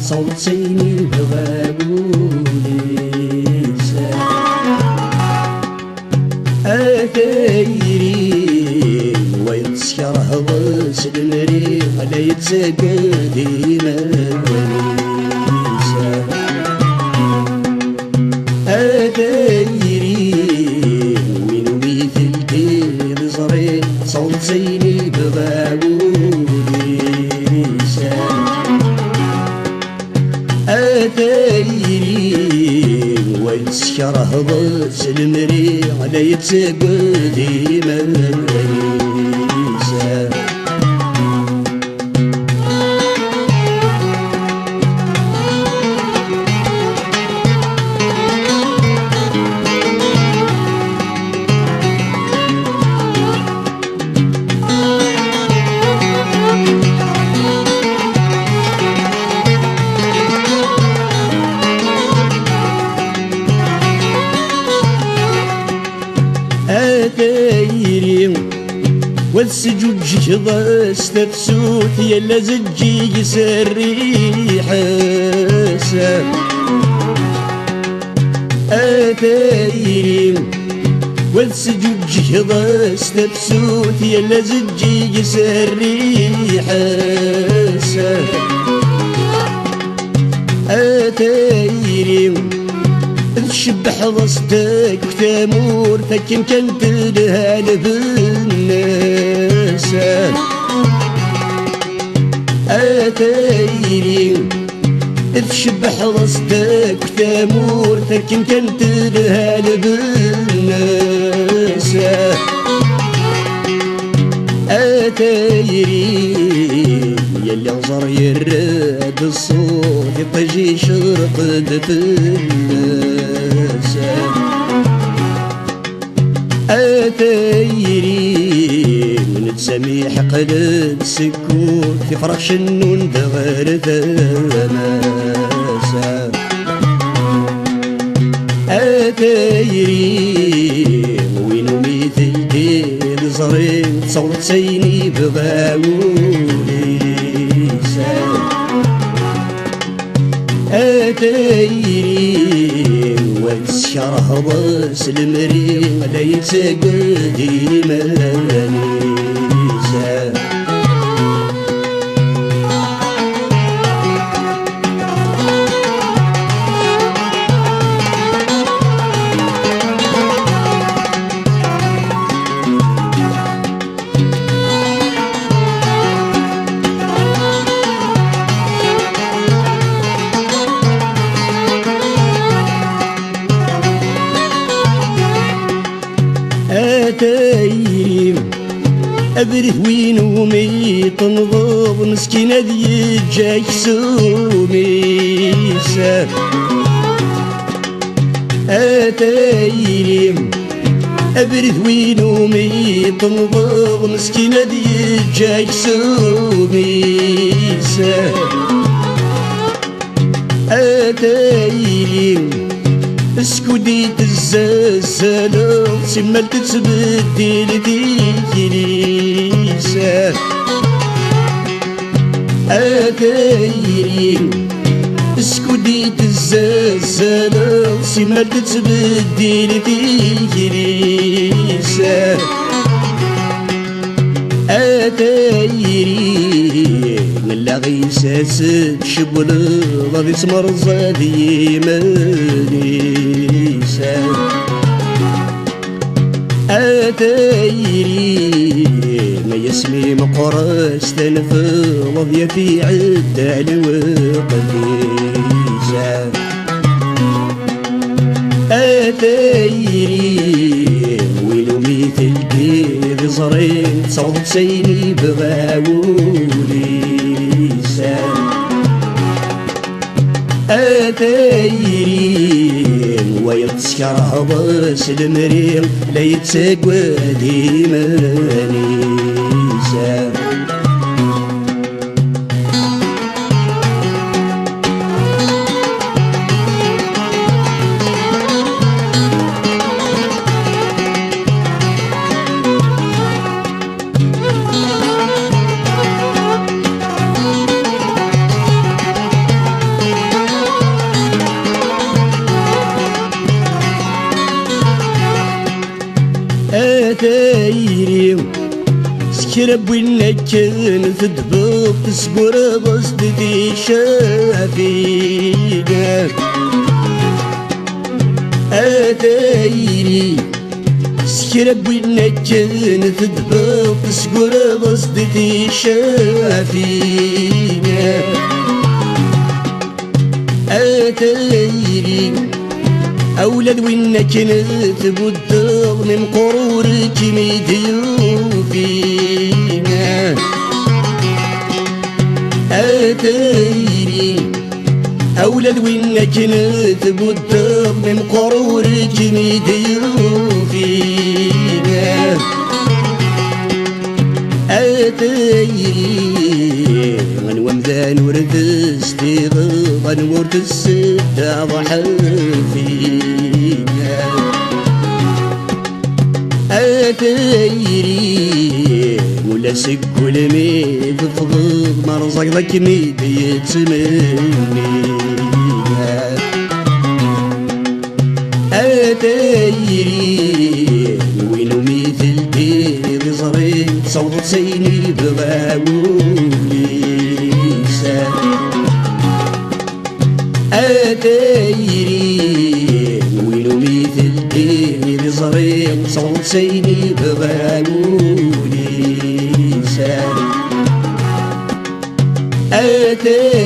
صوتيني بغابوليسا أثيري ويتسكر هضس المريخ لا يتسقدي ماليسا أثيري من مثل كيد صريح صوتيني بغابوليسا أثيري ويتسكر هضس المريخ لا يتسقدي ماليسا أثيري والسجود جهض استفسوت يلا زجي يسري حساب أثيري والسجود جهض استفسوت يلا زجي يسري حساب أثيري الشبح ضصتك تامور فكن كنت لها بالناس أثيري الشبح ضصتك تامور فكن كنت لها بالناس أثيري يلي نظر يراد الصوت يطجي شرقد بالناس أثيري من تسميح قلب سكوت يفرح شنون دغير ثماس أثيري وينو مثل كيد صريم صوتيني بغاوليسا أثيري والسكر هضس المريخ لا يتسقدي ماليسا أثيري أبره وين ومي تنضب مسكينة ذي جاي سوميسا أثيري أبره وين ومي تنضب مسكينة ذي جاي سوميسا أثيري اسكوديت الزلزال سمال تتبدل ديكليسا أثيري اسكوديت الزلزال سمال تتبدل ديكليسا أتايري من لاغي ساسد شبل ضادي تمرزا ذي مانيسان أتايري ما يسمي مقرس تنفض يا في عدة الوقديسان أتايري ويلو مثل كيف صرين صوت سيني بغاولي سان أتايري ويتسكر هضاس المريم لا يتساقوى ديماني سان أتايري سكرب وين كان تدبط تسقر ضصدتي شافينا أتايري سكرب وين كان تدبط تسقر ضصدتي شافينا أتايري أولاد وين كانت بدر من قرورك ميديو فينا أتايري أولاد وين كانت بدر من قرورك ميديو فينا أتايري من ومذان وردستي غضا ورد السدة ضحى فينا أتايري ولا سكو الميد فضل مرزق ذاك ميد يتمنينا أتايري وينو مثل دير صريت صوت سيني بغاولي سان أتايري وينو مثل دير صريت صوت سيني بغاولي سان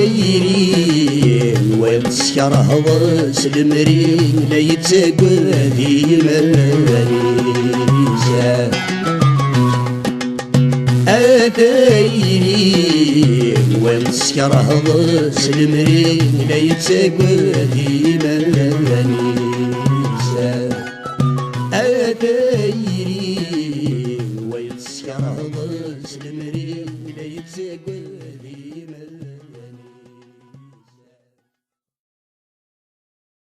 أتايري ويتسكر هضاس المرين لا يتساقوى ذي مانيسان أتايري ويتسكر هضاس المرين لا يتساقوى ذي مانيسان أتايري ويتسكر هضاس المرين لا يتساقوى